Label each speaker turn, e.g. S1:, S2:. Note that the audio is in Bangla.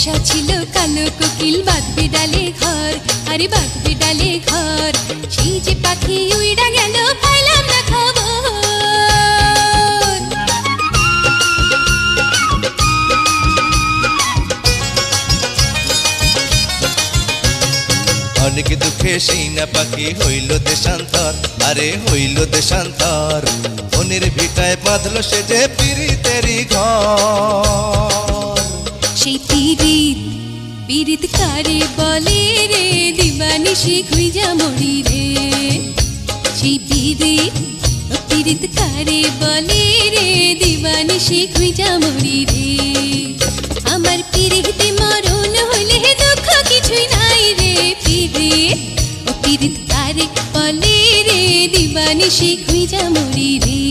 S1: বসা ছিল কালো কোকিল বাঁধবে ডালে ঘর, আরে বাঁধবে ডালে ঘর। সেই যে পাখি উইড়া গেল পাইলাম না খবর।
S2: অনেক দুঃখে সেই না পাখি হইল দেশান্তর, আরে হইল দেশান্তর। মনের ভিটায় বাঁধলো সে যে পীড়িতেরই ঘর।
S1: সেই পীড়িত পীড়িত কারে বলে রে, দিবানিশি খুঁজা মরি রে। সেই পীড়িত পীড়িত কারে বলে রে, দিবানিশি খুঁজা মরি রে। আমার পীড়িতে মরণ হইলে দুঃখ কিছুই নাই রে। পীড়িত পীড়িত কারে বলে রে, দিবানিশি খুঁজা মরি রে।